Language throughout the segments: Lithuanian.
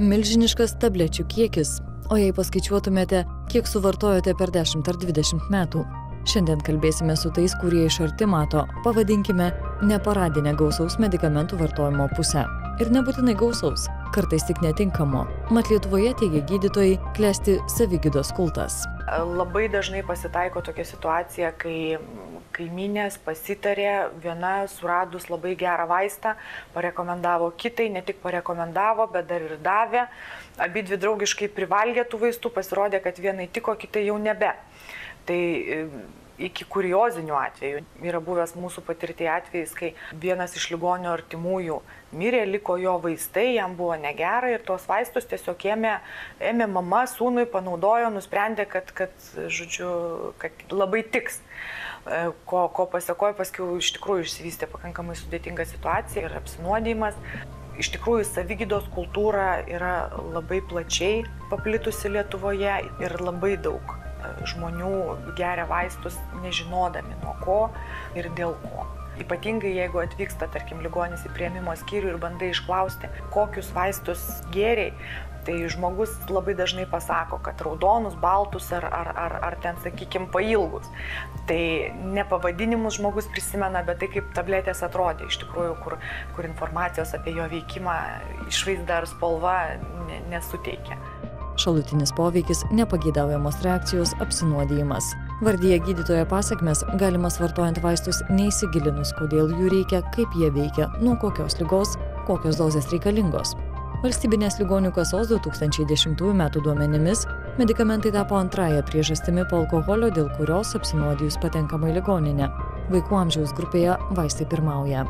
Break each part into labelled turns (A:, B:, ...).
A: Milžiniškas tablečių kiekis, o jei paskaičiuotumėte, kiek suvartojote per 10 ar 20 metų. Šiandien kalbėsime su tais, kurie iš arti mato, pavadinkime, neparadinę gausaus medikamentų vartojimo pusę. Ir nebūtinai gausaus, kartais tik netinkamo. Mat Lietuvoje, teigia gydytojai, klesti savigydos kultas.
B: Labai dažnai pasitaiko tokia situacija, kai kaimynės pasitarė, viena suradus labai gerą vaistą, parekomendavo kitai, ne tik parekomendavo, bet dar ir davė. Abidvi draugiškai privalgė tų vaistų, pasirodė, kad vienai tiko, kitai jau nebe. Tai iki kuriozinių atvejų yra buvęs mūsų patirti atvejais, kai vienas iš ligonio artimųjų mirė, liko jo vaistai, jam buvo negera ir tos vaistus tiesiog ėmė mama, sūnui, panaudojo, nusprendė, kad labai tiks. Ko pasekojo, paskui iš tikrųjų išsivystė pakankamai sudėtinga situacija ir apsinuodijimas. Iš tikrųjų, savigydos kultūra yra labai plačiai paplitusi Lietuvoje ir labai daug žmonių geria vaistus nežinodami nuo ko ir dėl ko. Ypatingai jeigu atvyksta, tarkim, ligonis į priėmimo skyrių ir bandai išklausti, kokius vaistus gėrei, tai žmogus labai dažnai pasako, kad raudonus, baltus ar ten, sakykime, pailgus. Tai ne pavadinimus žmogus prisimena, bet tai kaip tabletės atrodė, iš tikrųjų, kur informacijos apie jo veikimą, išvaizda ar spalva nesuteikia.
A: Šalutinis poveikis, nepageidaujamos reakcijos, apsinuodijimas. Vardyje gydytojo pasekmes galimas vartojant vaistus neįsigilinus, kodėl jų reikia, kaip jie veikia, nuo kokios ligos, kokios dozės reikalingos. Valstybinės ligonių kasos 2010 metų duomenimis medikamentai tapo antrąja priežastimi po alkoholio, dėl kurios apsinuodijus patenkama į ligoninę. Vaikų amžiaus grupėje vaistai pirmauja.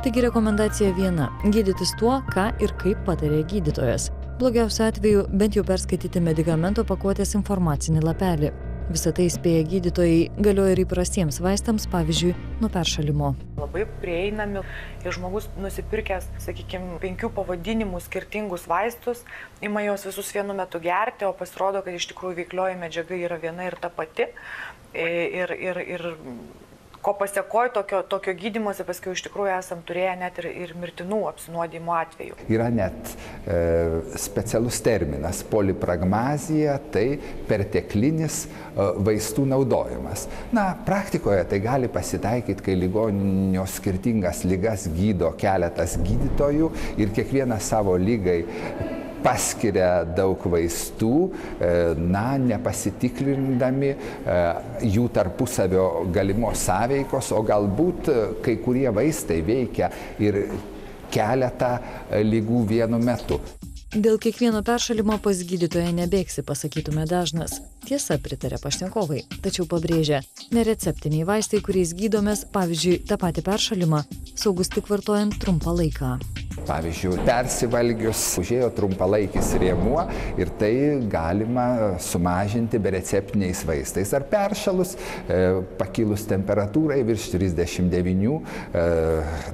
A: Taigi rekomendacija viena – gydytis tuo, ką ir kaip patarė gydytojas. Blogiausiu atveju bent jau perskaityti medikamento pakuotės informacinį lapelį. Visą tai spėja gydytojai, galioja ir įprastiems vaistams, pavyzdžiui, nuo peršalimo.
B: Labai prieinami ir žmogus nusipirkęs, sakykime, 5 pavadinimų skirtingus vaistus, ima juos visus vienu metu gerti, o pasirodo, kad iš tikrųjų veiklioji medžiaga yra viena ir ta pati. Ir ko pasekoja tokio gydymosi, paskui iš tikrųjų esam turėję net ir mirtinų apsinuodijimo atvejų.
C: Yra net specialus terminas polipragmazija, tai perteklinis vaistų naudojimas. Praktikoje tai gali pasitaikyti, kai ligonio skirtingas ligas gydo keletas gydytojų ir kiekvienas savo lygai paskiria daug vaistų, nepasitikrindami jų tarpusavio galimos sąveikos, o galbūt kai kurie vaistai veikia ir keletą ligų vienu metu.
A: Dėl kiekvieno peršalimo pas gydytoją nebėgsi, pasakytume dažnas. Tiesa, pritarė pašnekovai, tačiau pabrėžia, nereceptiniai vaistai, kuriais gydomės, pavyzdžiui, tą patį peršalimą, saugus tik vartojant trumpą laiką.
C: Pavyzdžiui, persivalgius užėjo trumpalaikis rėmuo ir tai galima sumažinti bereceptiniais vaistais. Ar peršalus, pakilus temperatūrai virš 39,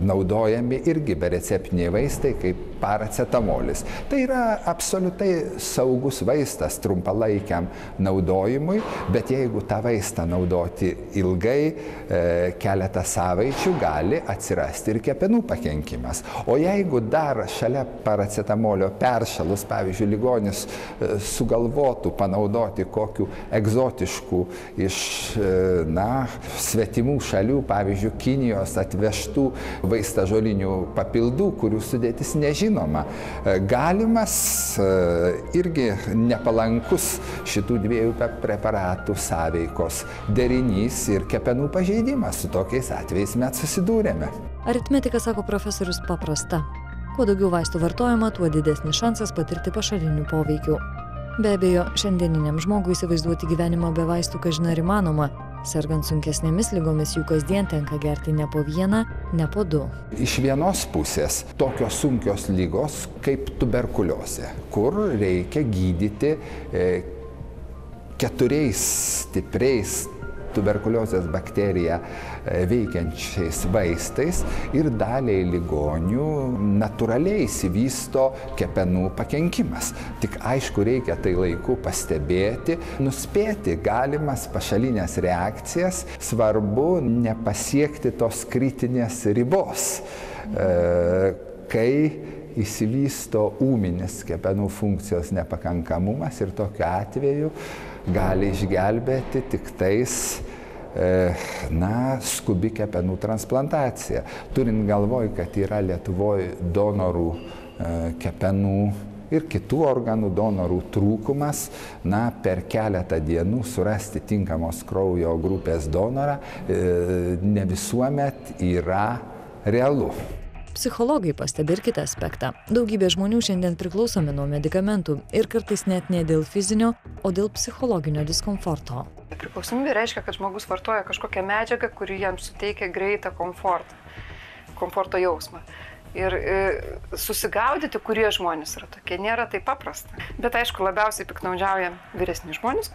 C: naudojami irgi bereceptiniai vaistai kaip paracetamolis. Tai yra absoliutai saugus vaistas trumpalaikiam naudojimui, bet jeigu tą vaistą naudoti ilgai, keletą savaičių, gali atsirasti ir kepenų pakenkimas. O jeigu dar šalia paracetamolio peršalus, pavyzdžiui, ligonis sugalvotų panaudoti kokių egzotiškų iš svetimų šalių, pavyzdžiui, Kinijos atvežtų vaistažolinių papildų, kurių sudėtis nežinoma, galimas irgi nepalankus šitų dviejų preparatų sąveikos derinys ir kepenų pažeidimas. Su tokiais atvejais mes susidūrėme.
A: Aritmetika, sako profesorius, paprasta. Kuo daugiau vaistų vartojama, tuo didesnis šansas patirti pašalinių poveikių. Be abejo, šiandieniniam žmogui įsivaizduoti gyvenimą be vaistų kažin ar įmanoma. Sergant sunkesnėmis ligomis jų kasdien tenka gerti ne po vieną, ne po 2.
C: Iš vienos pusės tokios sunkios ligos kaip tuberkuliozė, kur reikia gydyti 4 stipriais tuberkuliozės bakteriją veikiančiais vaistais ir daliai ligonių natūraliai išsivysto kepenų pakenkimas. Tik aišku, reikia tai laiku pastebėti, nuspėti galimas pašalinės reakcijas, svarbu nepasiekti tos kritinės ribos, kai išsivysto ūminis kepenų funkcijos nepakankamumas ir tokiu atveju gali išgelbėti tik tais skubi kepenų transplantacija. Turint galvoj, kad yra Lietuvoje donorų kepenų ir kitų organų donorų trūkumas, per keletą dienų surasti tinkamos kraujo grupės donorą ne visuomet yra realu.
A: Psichologai pastebi ir kitą aspektą. Daugybė žmonių šiandien priklausomi nuo medikamentų ir kartais net ne dėl fizinio, o dėl psichologinio diskomforto.
D: Priklausomybė reiškia, kad žmogus vartoja kažkokią medžiagą, kuri jam suteikia greitą komforto jausmą. Ir susigaudyti, kurie žmonės yra tokie, nėra taip paprasta. Bet aišku, labiausiai piktnaudžiauja vyresni žmonės.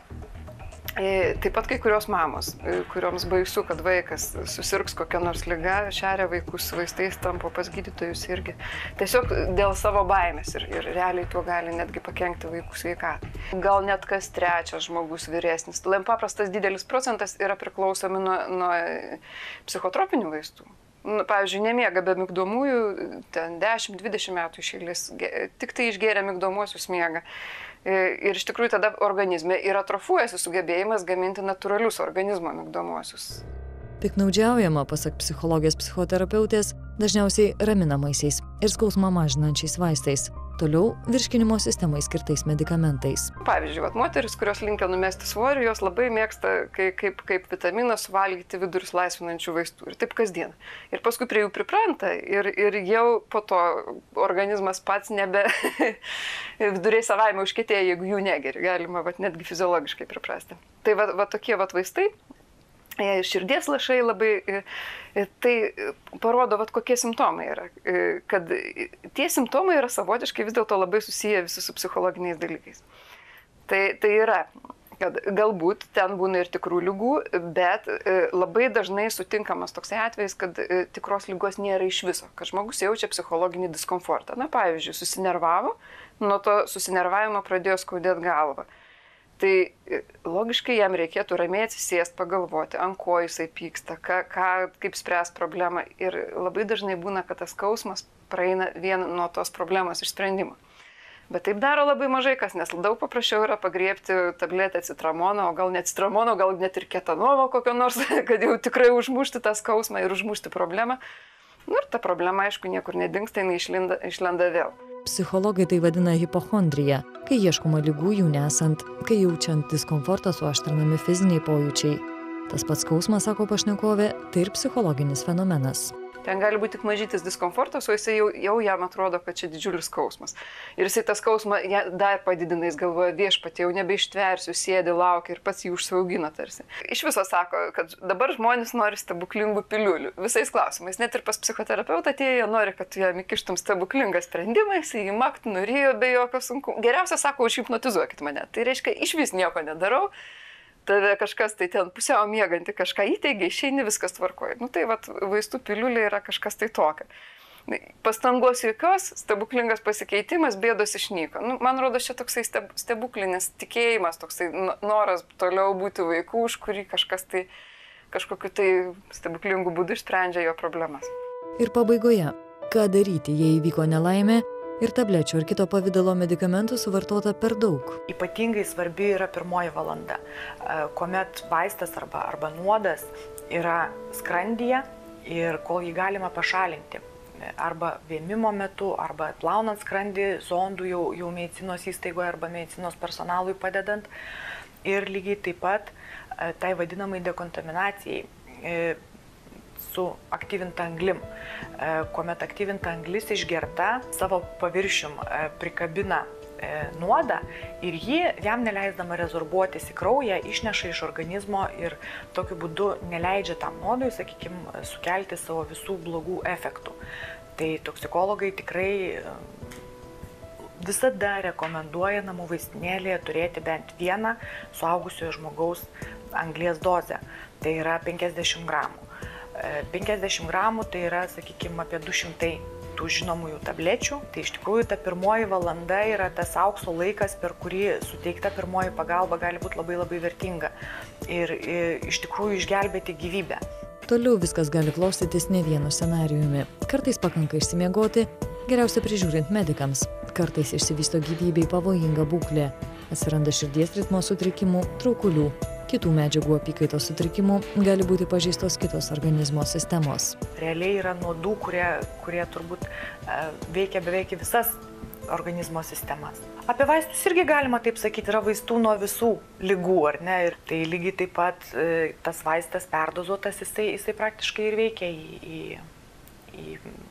D: Taip pat kai kurios mamos, kurioms baisu, kad vaikas susirgs kokią nors ligą, šeria vaikus vaistais, tampo pas gydytojus irgi. Tiesiog dėl savo baimės ir realiai tuo gali netgi pakenkti vaikų sveikatai. Gal net kas trečias žmogus vyresnis. Paprastas didelis procentas yra priklausomi nuo psichotropinių vaistų. Pavyzdžiui, nemiega be migdomųjų, 10-20 metų iš eilės, tik tai išgėrę migdomuosius miega. Ir iš tikrųjų tada organizme ir atrofuojasi sugebėjimas gaminti natūralius organizmo migdomuosius.
A: Piktnaudžiaujama, pasak psichologės psichoterapeutės, dažniausiai raminamaisiais ir skausmą mažinančiais vaistais, toliau virškinimo sistemai skirtais medikamentais.
D: Pavyzdžiui, moteris, kurios linkia numesti svorį, jos labai mėgsta kaip vitaminą suvalgyti vidurius laisvinančių vaistų ir taip kasdien. Ir paskui prie jų pripranta ir jau po to organizmas pats nebe viduriai savaime užkietėja, jeigu jų negeri. Galima netgi fiziologiškai priprasti. Tai tokie vaistai. Širdies lašai labai, tai parodo, kokie simptomai yra. Kad tie simptomai yra savotiškai vis dėlto labai susiję visi su psichologiniais dalykais. Tai yra, kad galbūt ten būna ir tikrų ligų, bet labai dažnai sutinkamas toksai atvejis, kad tikros ligos nėra iš viso, kad žmogus jaučia psichologinį diskomfortą. Pavyzdžiui, susinervavo, nuo to susinervavimo pradėjo skaudėti galvą. Tai logiškai jam reikėtų ramiai atsisėsti, pagalvoti, ant ko jisai pyksta, kaip spręs problemą. Ir labai dažnai būna, kad tas skausmas praeina vien nuo tos problemos išsprendimo. Bet taip daro labai mažai kas, nes daug paprasčiau yra pagriebti tabletę citramono, o gal ne citramono, gal net ir ketanovo kokio nors, kad jau tikrai užmušti tą skausmą ir užmušti problemą. Ir ta problema, aišku, niekur nedingsta, jinai išlenda vėl.
A: Psichologai tai vadina hipochondrija, kai ieškoma ligų jų nesant, kai jaučiant diskomfortą suaštrinami fiziniai pojūčiai. Tas pats skausmas, sako pašnekovė, tai ir psichologinis fenomenas.
D: Ten gali būti tik mažytis diskomfortas, o jisai jau jam atrodo, kad čia didžiulis skausmas. Ir jisai tą skausmą dar padidina, jis galvoja, viešpatie, jau nebeištversiu, sėdi, laukia ir pats jį užsiaugina tarsi. Iš viso sako, kad dabar žmonės nori stebuklingų piliulių visais klausimais. Net ir pas psichoterapeutą atėjo, nori, kad jam įkištum stebuklingą sprendimą, jisai jį makt nurijo be jokio sunkumo. Geriausia, sako, užhipnotizuokit mane. Tai reiškia, iš vis nieko nedarau. Tave kažkas tai ten pusiau mieganti kažką įteigia, išeini, viskas tvarkoja. Tai vaistų piliulė yra kažkas tai tokio. Pastangos jokios, stebuklingas pasikeitimas, bėdos išnyko. Man rodo, čia toksai stebuklinis tikėjimas, toksai noras toliau būti vaikų, už kurį kažkas tai kažkokiu tai stebuklingų būdų išsprendžia jo problemas.
A: Ir pabaigoje, ką daryti, jei įvyko nelaimė ir tablečių ar kito pavidalo medikamentų suvartota per daug.
B: Ypatingai svarbi yra pirmoji valanda, kuomet vaistas arba nuodas yra skrandyje ir kol jį galima pašalinti. Arba vėmimo metu, arba plaunant skrandį zondų jau medicinos įstaigoje arba medicinos personalui padedant. Ir lygiai taip pat tai vadinamai dekontaminacijai su aktyvinta anglim, kuomet aktyvinta anglis išgerta savo paviršium prikabina nuodą ir jam neleisdama rezorbuotis į kraują išneša iš organizmo ir tokiu būdu neleidžia tam nuodui, sakykime, sukelti savo visų blogų efektų. Tai toksikologai tikrai visada rekomenduoja namų vaistinėlėje turėti bent vieną suaugusiojo žmogaus anglies dozę. Tai yra 50 gramų. 50 gramų tai yra, sakykime, apie 200 tų žinomųjų tablečių. Tai iš tikrųjų ta pirmoji valanda yra tas aukso laikas, per kurį suteikta pirmoji pagalba gali būti labai labai vertinga ir iš tikrųjų išgelbėti gyvybę.
A: Toliau viskas gali klostytis ne vienu scenarijumi. Kartais pakanka išsimiegoti, Geriausia prižiūrint medikams. Kartais išsivysto gyvybei pavojinga būklė. Atsiranda širdies ritmo sutrikimų, traukulių. Kitų medžiagų apykaitos sutrikimų, gali būti pažeistos kitos organizmo sistemos.
B: Realiai yra nuodų, kurie turbūt veikia beveik visas organizmo sistemas. Apie vaistus irgi galima taip sakyti, yra vaistų nuo visų ligų, ar ne? Ir tai lygiai taip pat tas vaistas perdozuotas, jisai praktiškai ir veikia į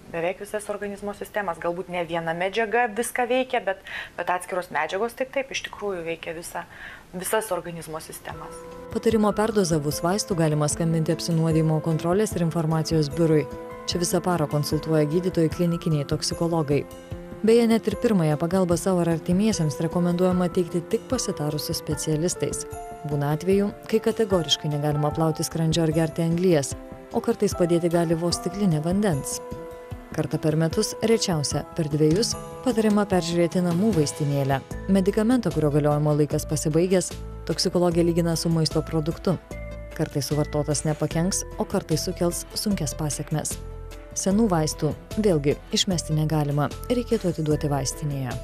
B: beveik visas organizmo sistemas. Galbūt ne viena medžiaga viską veikia, bet atskiros medžiagos taip iš tikrųjų veikia visas organizmo sistemas.
A: Patarimo perdozavus vaistų galima skambinti apsinuodijimo kontrolės ir informacijos biurui. Čia visą parą konsultuoja gydytojai klinikiniai toksikologai. Beje, net ir pirmąją pagalbą savo ar artimiesiems rekomenduojama teikti tik pasitarus su specialistais. Būna atvejų, kai kategoriškai negalima plauti skrandžio ar gerti anglies, o kartais padėti gali vos stiklinė vandens. Kartą per metus, rečiausia per 2, patariama peržiūrėti namų vaistinėlę. Medikamentą, kurio galiojimo laikas pasibaigęs, toksikologija lygina su maisto produktu. Kartais suvartotas nepakenks, o kartais sukels sunkias pasekmes. Senų vaistų, vėlgi, išmesti negalima, reikėtų atiduoti vaistinėje.